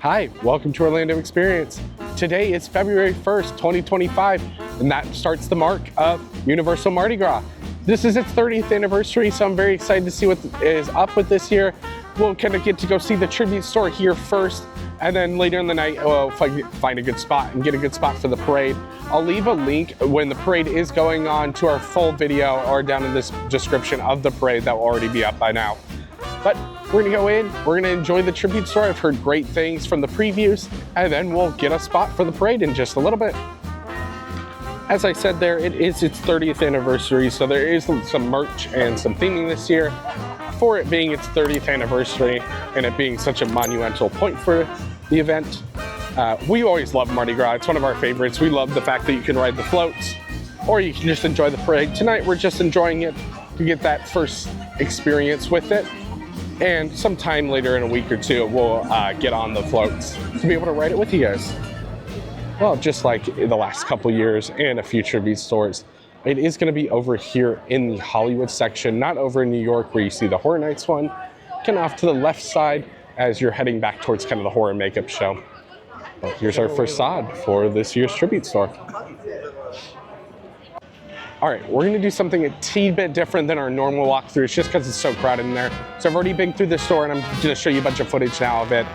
Hi, welcome to Orlando Experience. Today is February 1st, 2025, and that starts the mark of Universal Mardi Gras. This is its 30th anniversary, so I'm very excited to see what is up with this year. We'll kind of get to go see the tribute store here first, and then later in the night, we'll find a good spot and get a good spot for the parade. I'll leave a link when the parade is going on to our full video or down in this description of the parade that will already be up by now. But we're gonna go in, we're gonna enjoy the tribute store. I've heard great things from the previews, and then we'll get a spot for the parade in just a little bit. As I said there, it is its 30th anniversary, so there is some merch and some theming this year. For it being its 30th anniversary and it being such a monumental point for the event, we always love Mardi Gras. It's one of our favorites. We love the fact that you can ride the floats or you can just enjoy the parade. Tonight, we're just enjoying it to get that first experience with it. And sometime later in a week or two, we'll get on the floats to be able to ride it with you guys. Well, just like the last couple years and a future of these stores, it is going to be over here in the Hollywood section, not over in New York where you see the Horror Nights one. Kind of off to the left side as you're heading back towards kind of the horror makeup show. Well, here's our facade for this year's tribute store. All right, we're gonna do something a teeny bit different than our normal walkthroughs just because it's so crowded in there. So I've already been through the store and I'm gonna show you a bunch of footage now of it.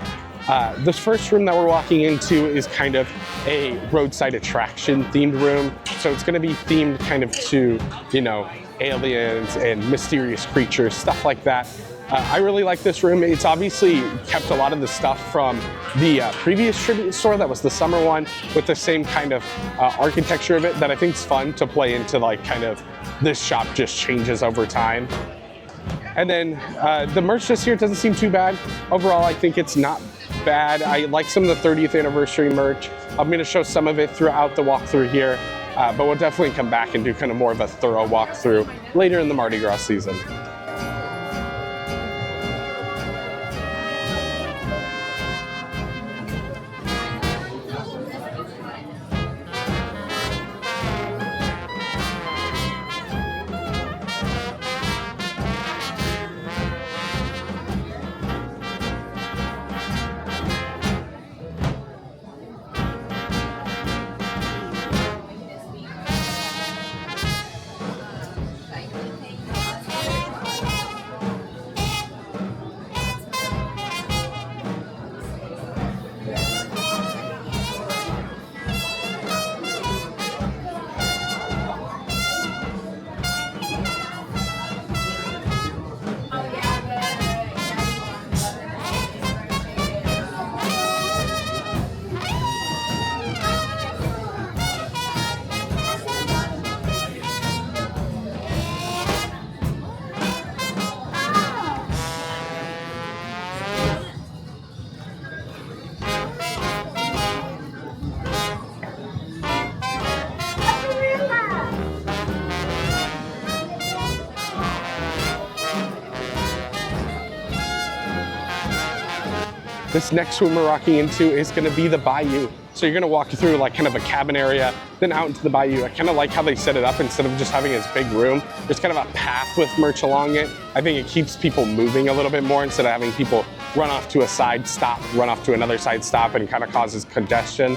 This first room that we're walking into is kind of a roadside attraction themed room. So it's gonna be themed kind of to, you know, aliens and mysterious creatures, stuff like that. I really like this room. It's obviously kept a lot of the stuff from the previous tribute store that was the summer one with the same kind of architecture of it that I think is fun to play into, like kind of this shop just changes over time. And then the merch this year doesn't seem too bad. Overall, I think it's not bad. I like some of the 30th anniversary merch. I'm gonna show some of it throughout the walkthrough here, but we'll definitely come back and do kind of more of a thorough walkthrough later in the Mardi Gras season. This next room we're walking into is gonna be the bayou. So you're gonna walk through like kind of a cabin area, then out into the bayou. I kind of like how they set it up instead of just having this big room. There's kind of a path with merch along it. I think it keeps people moving a little bit more instead of having people run off to a side stop, run off to another side stop, and kind of causes congestion.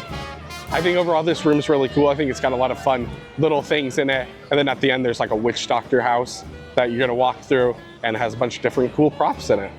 I think overall this room is really cool. I think it's got a lot of fun little things in it. And then at the end, there's like a witch doctor house that you're gonna walk through and has a bunch of different cool props in it.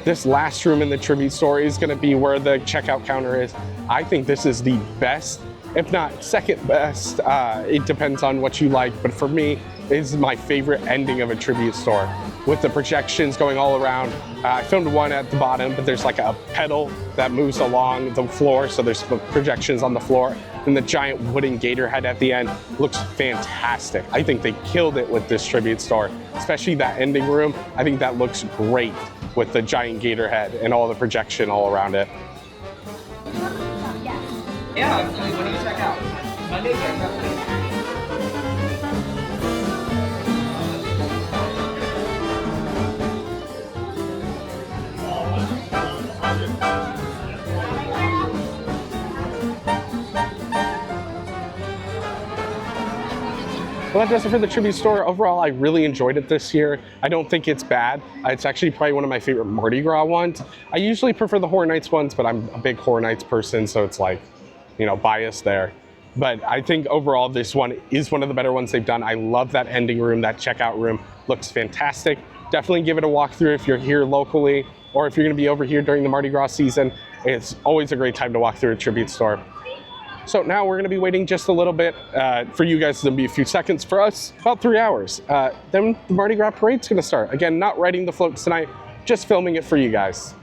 This last room in the tribute store is going to be where the checkout counter is. I think this is the best, if not second best. It depends on what you like, but for me, this is my favorite ending of a tribute store, with the projections going all around. I filmed one at the bottom, but there's like a pedal that moves along the floor, so there's projections on the floor. And the giant wooden gator head at the end looks fantastic. I think they killed it with this tribute store, especially that ending room. I think that looks great with the giant gator head and all the projection all around it. Yeah, absolutely. What do you check out? Monday, Well, that does it for the tribute store. Overall, I really enjoyed it this year. I don't think it's bad. It's actually probably one of my favorite Mardi Gras ones. I usually prefer the Horror Nights ones, but I'm a big Horror Nights person, so it's like, you know, bias there. But I think overall this one is one of the better ones they've done. I love that ending room, that checkout room. Looks fantastic. Definitely give it a walkthrough if you're here locally, or if you're gonna be over here during the Mardi Gras season. It's always a great time to walk through a tribute store. So now we're gonna be waiting just a little bit. For you guys, it'll be a few seconds. For us, about 3 hours. Then the Mardi Gras parade's gonna start. Again, not riding the floats tonight, just filming it for you guys.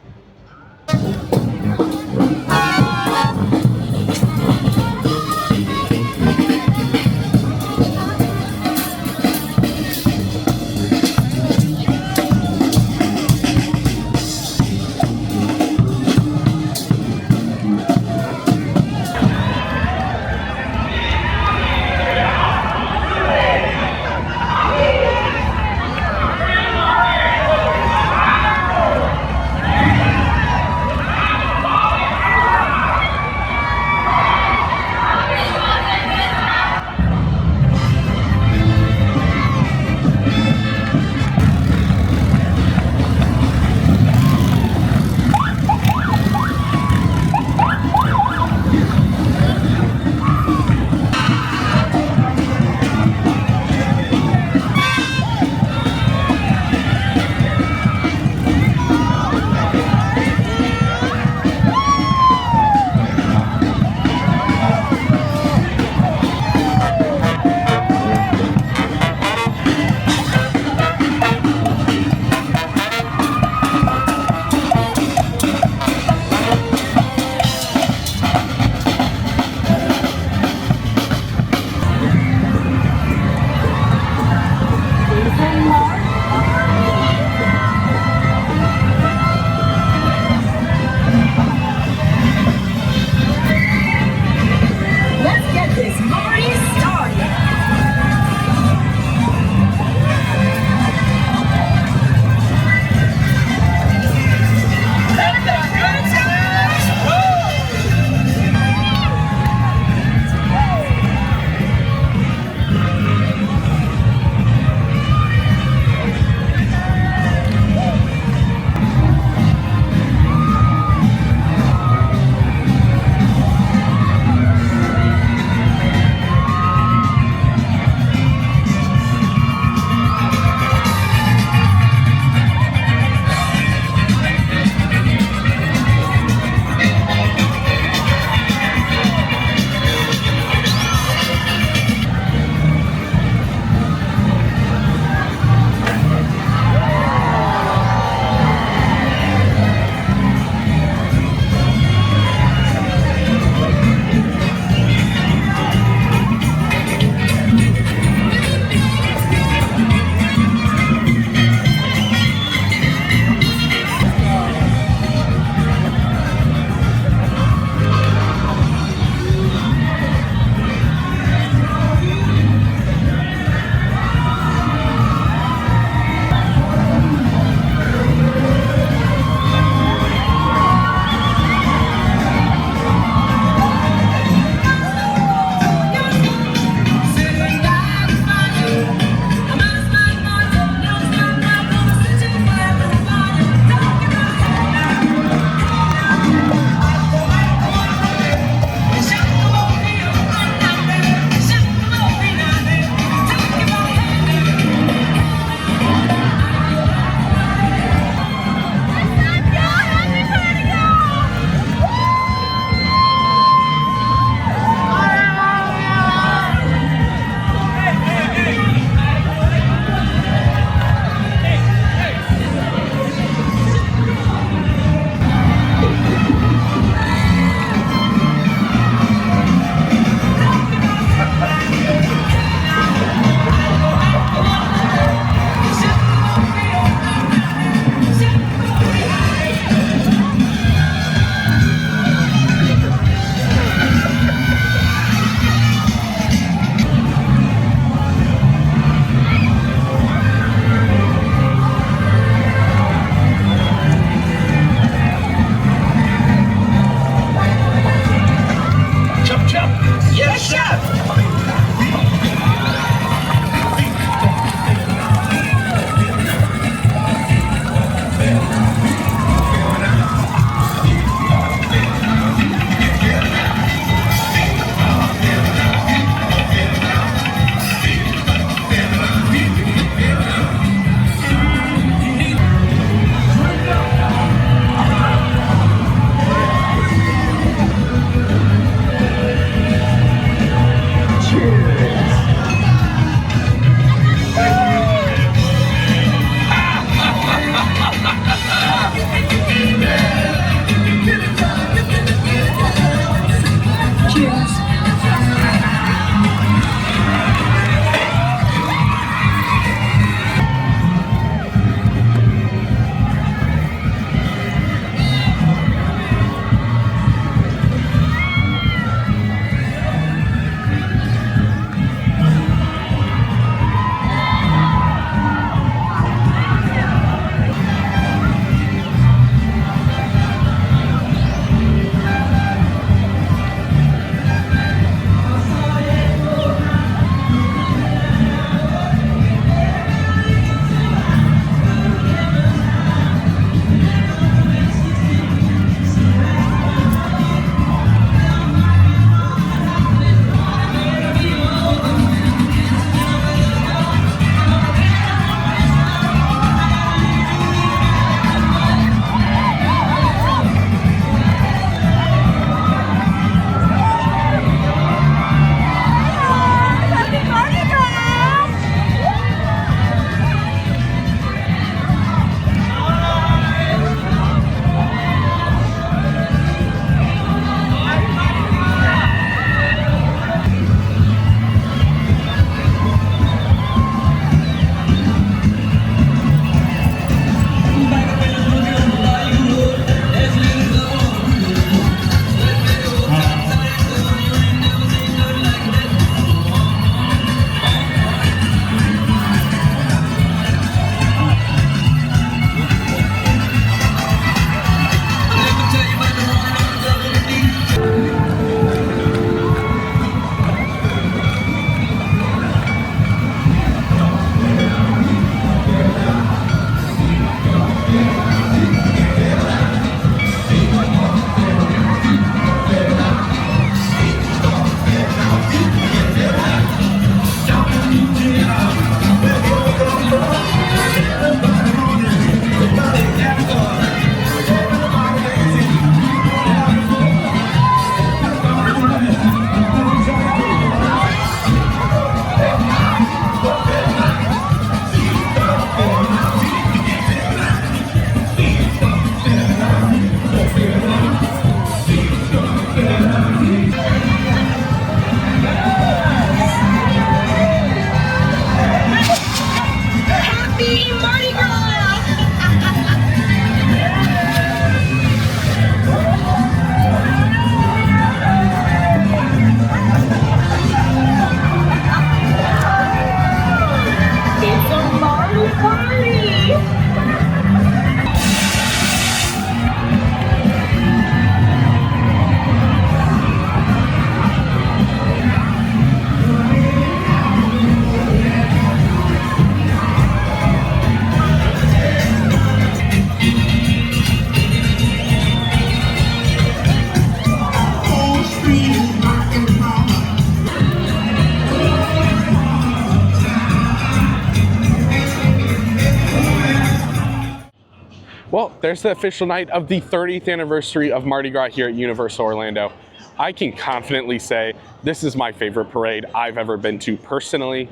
Well, there's the official night of the 30th anniversary of Mardi Gras here at Universal Orlando. I can confidently say this is my favorite parade I've ever been to personally.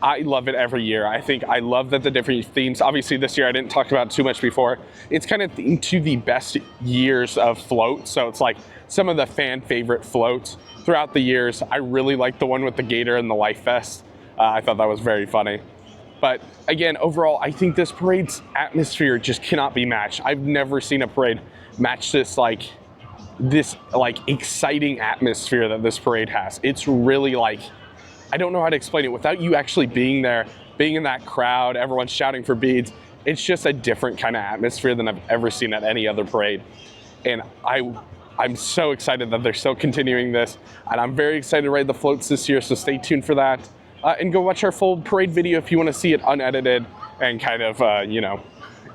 I love it every year. I love that the different themes, obviously this year I didn't talk about too much before, it's kind of themed to the best years of floats. So it's like some of the fan favorite floats throughout the years. I really like the one with the gator and the life vest. I thought that was very funny. But again, overall, I think this parade's atmosphere just cannot be matched. I've never seen a parade match this exciting atmosphere that this parade has. It's really like, I don't know how to explain it without you actually being there, being in that crowd, everyone shouting for beads. It's just a different kind of atmosphere than I've ever seen at any other parade. And I'm so excited that they're still continuing this, and I'm very excited to ride the floats this year, so stay tuned for that. And go watch our full parade video if you want to see it unedited and kind of,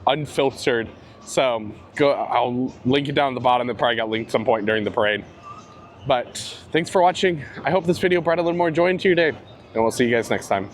unfiltered. So I'll link it down at the bottom. It probably got linked some point during the parade. But thanks for watching. I hope this video brought a little more joy into your day, and we'll see you guys next time.